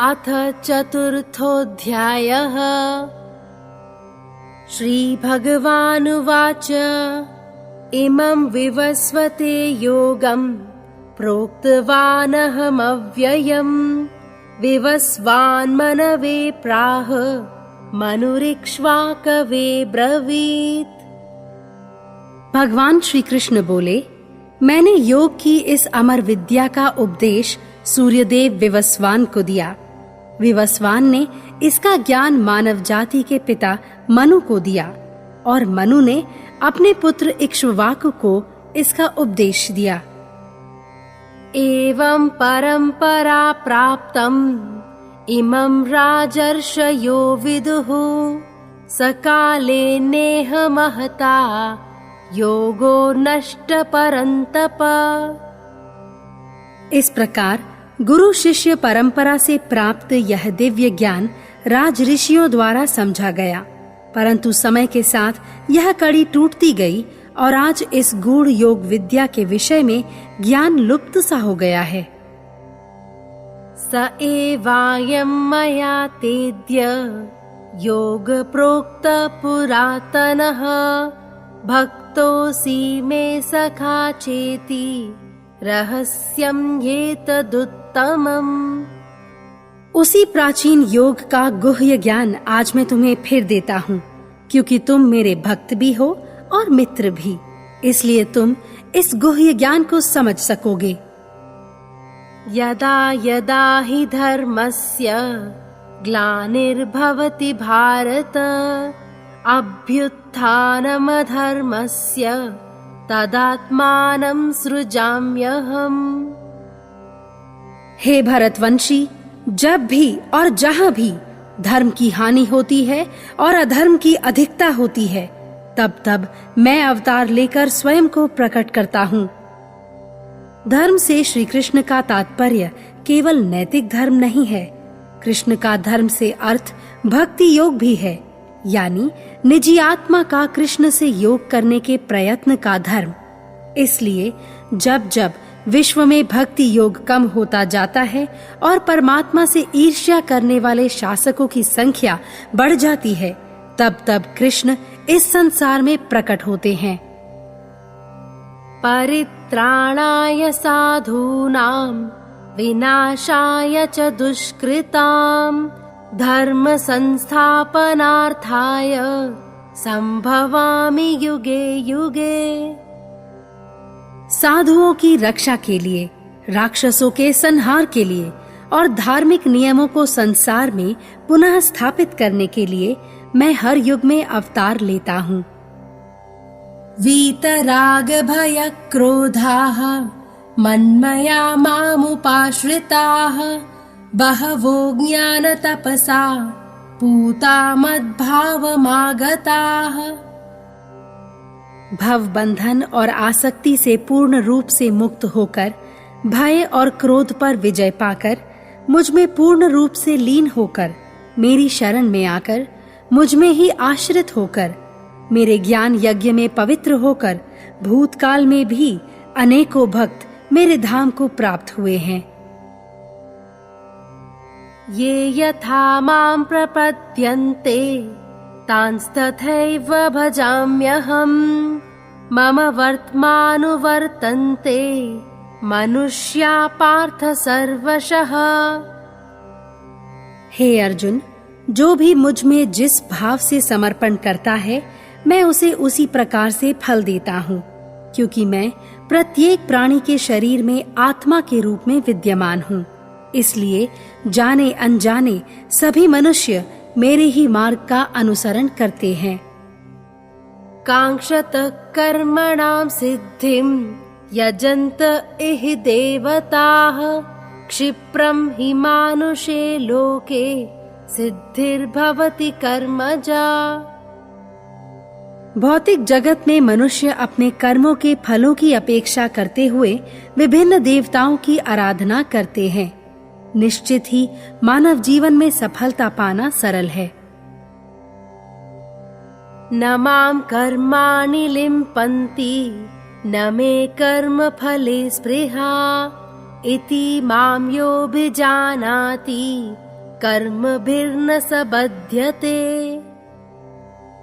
अथ चतुर्थोऽध्यायः। श्रीभगवानुवाच इमं विवस्वते योगं प्रोक्तवानहमव्ययम् विवस्वान्मनवे प्राह मनुरिक्ष्वाकवे ब्रवीत्। भगवान श्री कृष्ण बोले, मैंने योग की इस अमर विद्या का उपदेश सूर्यदेव विवस्वान को दिया। विवस्वान ने इसका ज्ञान मानव जाति के पिता मनु को दिया और मनु ने अपने पुत्र इक्ष्वाकु को इसका उपदेश दिया। एवं परंपरा प्राप्तम् इमं राजर्षयो विदुः सकाले नेह महता योगो नष्ट परंतप। इस प्रकार गुरु शिष्य परंपरा से प्राप्त यह दिव्य ज्ञान राज ऋषियों द्वारा समझा गया, परंतु समय के साथ यह कड़ी टूटती गई और आज इस गूढ़ योग विद्या के विषय में ज्ञान लुप्त सा हो गया है। स एवायं मया तेद्य योग प्रोक्त पुरातनः भक्तोऽसि मे सखा चेति रहस्यं ह्येतदुत्तमम्। उसी प्राचीन योग का गुह्य ज्ञान आज मैं तुम्हें फिर देता हूँ, क्योंकि तुम मेरे भक्त भी हो और मित्र भी, इसलिए तुम इस गुह्य ज्ञान को समझ सकोगे। यदा यदा हि धर्मस्य ग्लानिर्भवति भारत अभ्युत्थानमधर्मस्य तदात्मानं सृजाम्यहम्। हे भरतवंशी, जब भी और जहाँ भी धर्म की हानि होती है और अधर्म की अधिकता होती है, तब तब मैं अवतार लेकर स्वयं को प्रकट करता हूँ। धर्म से श्री कृष्ण का तात्पर्य केवल नैतिक धर्म नहीं है। कृष्ण का धर्म से अर्थ भक्ति योग भी है, यानी निजी आत्मा का कृष्ण से योग करने के प्रयत्न का धर्म। इसलिए जब जब विश्व में भक्ति योग कम होता जाता है और परमात्मा से ईर्ष्या करने वाले शासकों की संख्या बढ़ जाती है, तब तब कृष्ण इस संसार में प्रकट होते हैं। परित्राणाय साधूनां विनाशाय च दुष्कृताम् धर्म संस्थापनार्थाय संभवामि युगे युगे। साधुओं की रक्षा के लिए, राक्षसों के संहार के लिए और धार्मिक नियमों को संसार में पुनः स्थापित करने के लिए मैं हर युग में अवतार लेता हूँ। वीतराग भय क्रोधाः मन्मया मामुपाश्रिताः बहवो ज्ञान तपसा पूता मद्भावमागताः। भव बंधन और आसक्ति से पूर्ण रूप से मुक्त होकर, भय और क्रोध पर विजय पाकर, मुझ में पूर्ण रूप से लीन होकर, मेरी शरण में आकर, मुझ में ही आश्रित होकर, मेरे ज्ञान यज्ञ में पवित्र होकर, भूतकाल में भी अनेकों भक्त मेरे धाम को प्राप्त हुए हैं। ये यथा मां प्रपद्यन्ते तांस्तथैव भजाम्यहम् मम वर्त्मानुवर्तन्ते मनुष्या पार्थ सर्वशः। हे अर्जुन, जो भी मुझ में जिस भाव से समर्पण करता है, मैं उसे उसी प्रकार से फल देता हूँ, क्योंकि मैं प्रत्येक प्राणी के शरीर में आत्मा के रूप में विद्यमान हूँ। इसलिए जाने अनजाने सभी मनुष्य मेरे ही मार्ग का अनुसरण करते हैं। कांक्षत कर्मणां सिद्धिं यजन्त इह देवताः क्षिप्रं हि मानुषे लोके सिद्धिर्भवति कर्मजा। भौतिक जगत में मनुष्य अपने कर्मों के फलों की अपेक्षा करते हुए विभिन्न देवताओं की आराधना करते हैं। निश्चित ही मानव जीवन में सफलता पाना सरल है। न मां कर्माणि लिम्पन्ति न मे कर्म फले स्पृहा इति मां योऽभिजानाति कर्मभिर्न स बध्यते।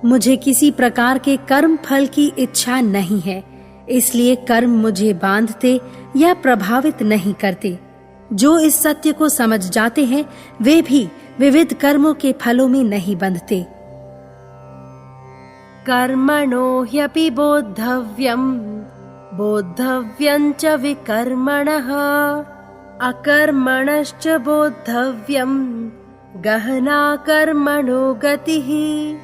मुझे किसी प्रकार के कर्म फल की इच्छा नहीं है, इसलिए कर्म मुझे बांधते या प्रभावित नहीं करते। जो इस सत्य को समझ जाते हैं वे भी विविध कर्मों के फलों में नहीं बंधते। कर्मणो ह्यपि बोद्धव्यम् बोद्धव्यं च विकर्मणः अकर्मणश्च बोद्धव्यम् गहना कर्मणो गतिः।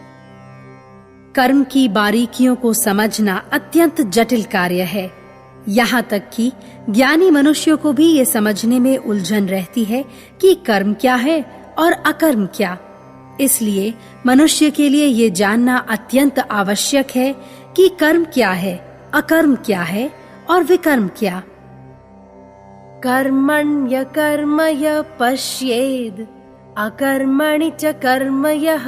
कर्म की बारीकियों को समझना अत्यंत जटिल कार्य है। यहाँ तक कि ज्ञानी मनुष्यों को भी ये समझने में उलझन रहती है कि कर्म क्या है और अकर्म क्या। इसलिए मनुष्य के लिए ये जानना अत्यंत आवश्यक है कि कर्म क्या है, अकर्म क्या है और विकर्म क्या। कर्मण्य कर्म यः पश्येद् अकर्मणि च कर्म यः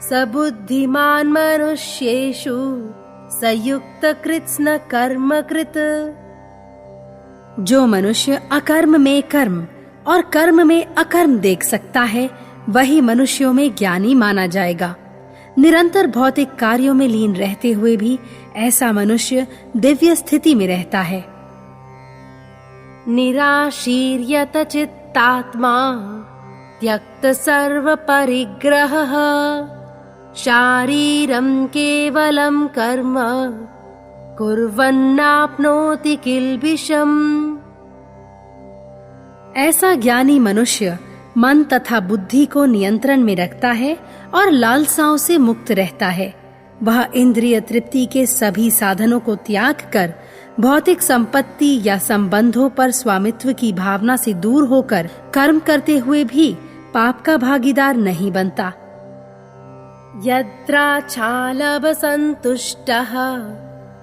स बुद्धिमान् मनुष्येषु सयुक्त कृत्स्न कर्म कृत। जो मनुष्य अकर्म में कर्म और कर्म में अकर्म देख सकता है वही मनुष्यों में ज्ञानी माना जाएगा। निरंतर भौतिक कार्यों में लीन रहते हुए भी ऐसा मनुष्य दिव्य स्थिति में रहता है। निराशीर्यत चित्तात्मा त्यक्त सर्व परिग्रहः शारीरं केवलं कर्म कुर्वन्नाप्नोति किल्बिषम्। ऐसा ज्ञानी मनुष्य मन तथा बुद्धि को नियंत्रण में रखता है और लालसाओं से मुक्त रहता है। वह इंद्रिय तृप्ति के सभी साधनों को त्याग कर भौतिक संपत्ति या संबंधों पर स्वामित्व की भावना से दूर होकर कर्म करते हुए भी पाप का भागीदार नहीं बनता। यद्राचालव संतुष्टः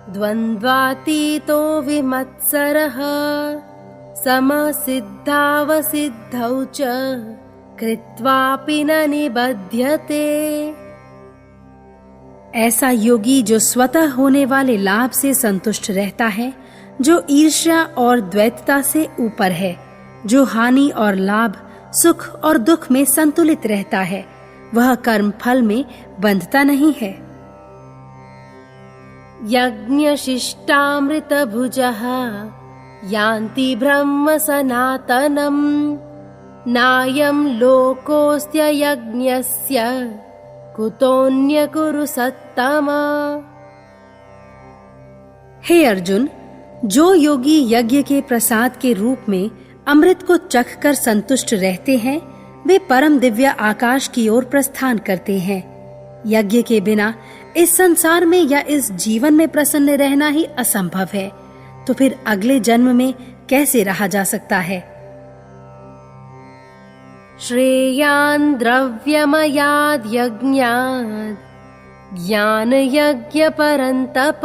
द्वन्द्वातीतो विमत्सरः समसिद्धावसिद्धौ च कृत्वापि न निबध्यते। ऐसा योगी जो स्वतः होने वाले लाभ से संतुष्ट रहता है, जो ईर्ष्या और द्वैतता से ऊपर है, जो हानि और लाभ, सुख और दुख में संतुलित रहता है, वह कर्म फल में बंधता नहीं है। यज्ञशिष्टामृत भुजः यान्ति ब्रह्म सनातनम् नायं लोकोऽस्त्य यज्ञस्य कुतोऽन्य कुरु सत्तमा। हे अर्जुन, जो योगी यज्ञ के प्रसाद के रूप में अमृत को चख कर संतुष्ट रहते हैं वे परम दिव्य आकाश की ओर प्रस्थान करते हैं। यज्ञ के बिना इस संसार में या इस जीवन में प्रसन्न रहना ही असंभव है, तो फिर अगले जन्म में कैसे रहा जा सकता है। श्रेयान् द्रव्यमयाद् यज्ञात् ज्ञान यज्ञ परन्तप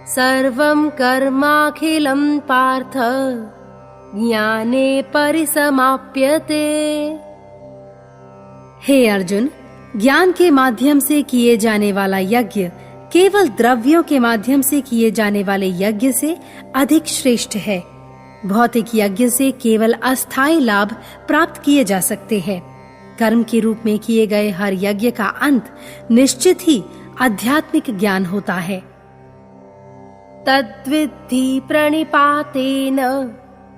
सर्वं कर्माखिलं पार्थ ज्ञाने परिसमाप्यते। हे अर्जुन, ज्ञान के माध्यम से किए जाने वाला यज्ञ केवल द्रव्यों के माध्यम से किए जाने वाले यज्ञ से अधिक श्रेष्ठ है। भौतिक यज्ञ से केवल अस्थायी लाभ प्राप्त किए जा सकते हैं। कर्म के रूप में किए गए हर यज्ञ का अंत निश्चित ही आध्यात्मिक ज्ञान होता है। तद्विद्धि प्रणिपातेन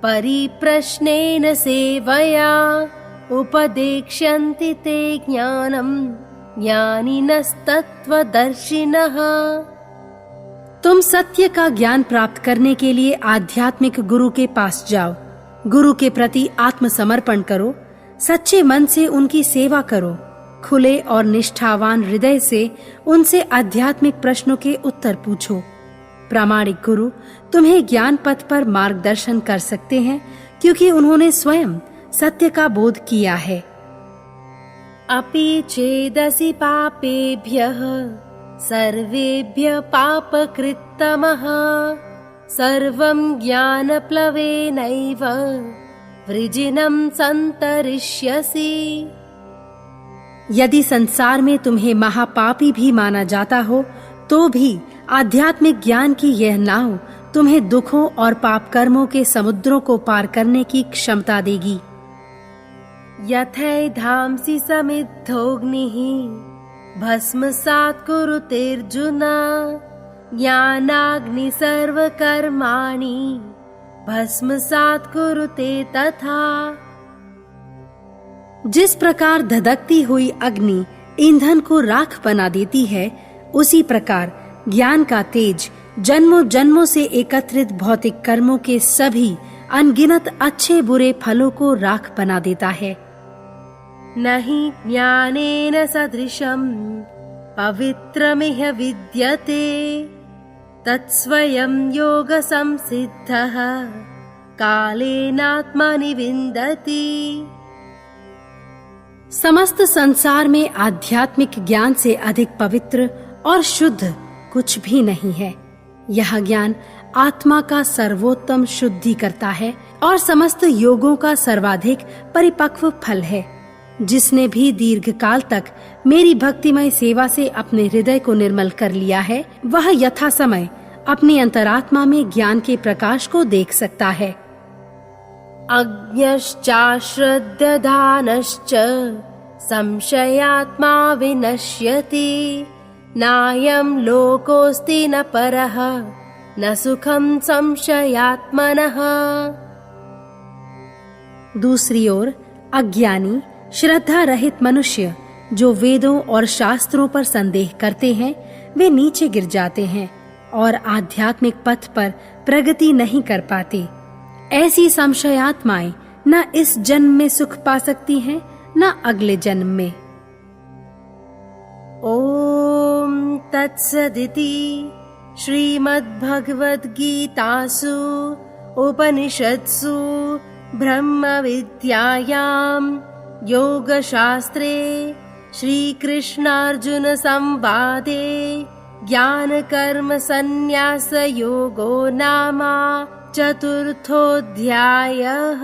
परिप्रश्नेन सेवया उपदेक्ष्यन्ति ते ज्ञानम् ज्ञानिनस्तत्त्वदर्शिनः। तुम सत्य का ज्ञान प्राप्त करने के लिए आध्यात्मिक गुरु के पास जाओ। गुरु के प्रति आत्मसमर्पण करो, सच्चे मन से उनकी सेवा करो, खुले और निष्ठावान हृदय से उनसे आध्यात्मिक प्रश्नों के उत्तर पूछो। प्रामाणिक गुरु तुम्हें ज्ञान पथ पर मार्गदर्शन कर सकते हैं, क्योंकि उन्होंने स्वयं सत्य का बोध किया है। अपि चेदसि पापेभ्यः सर्वेभ्यः पापकृत्तमः सर्वं ज्ञानप्लवेनैव वृजिनं सन्तरिष्यसि। यदि संसार में तुम्हें महापापी भी माना जाता हो तो भी आध्यात्मिक ज्ञान की यह नाव तुम्हें दुखों और पाप कर्मों के समुद्रों को पार करने की क्षमता देगी। यथैधांसि समिद्धोऽग्निः भस्मसात् कुरुतेऽर्जुन ज्ञानाग्नि सर्वकर्माणि भस्मसात् कुरुते तथा। जिस प्रकार धधकती हुई अग्नि ईंधन को राख बना देती है, उसी प्रकार ज्ञान का तेज जन्मों जन्मों से एकत्रित भौतिक कर्मों के सभी अनगिनत अच्छे बुरे फलों को राख बना देता है। नहि ज्ञानेन सदृशं पवित्रमिह विद्यते तत्स्वयं योग संसिद्धः कालेनात्मनि विन्दति। समस्त संसार में आध्यात्मिक ज्ञान से अधिक पवित्र और शुद्ध कुछ भी नहीं है। यह ज्ञान आत्मा का सर्वोत्तम शुद्धि करता है और समस्त योगों का सर्वाधिक परिपक्व फल है। जिसने भी दीर्घ काल तक मेरी भक्तिमय सेवा से अपने हृदय को निर्मल कर लिया है, वह यथा समय अपनी अंतरात्मा में ज्ञान के प्रकाश को देख सकता है। अज्ञश्चाश्रद्धधानश्च संशयात्मा विनश्यति नायं लोकोऽस्ति न परः न सुखं संशयात्मनः। दूसरी ओर अज्ञानी श्रद्धा रहित मनुष्य जो वेदों और शास्त्रों पर संदेह करते हैं, वे नीचे गिर जाते हैं और आध्यात्मिक पथ पर प्रगति नहीं कर पाते। ऐसी संशयात्माएं न इस जन्म में सुख पा सकती हैं, न अगले जन्म में। ओम तत्सदिति श्रीमद्भगवद्गीतासु उपनिषत्सु ब्रह्मविद्यायां योगशास्त्रे श्रीकृष्णार्जुन संवादे ज्ञानकर्म संन्यास योगो नाम चतुर्थोऽध्यायः।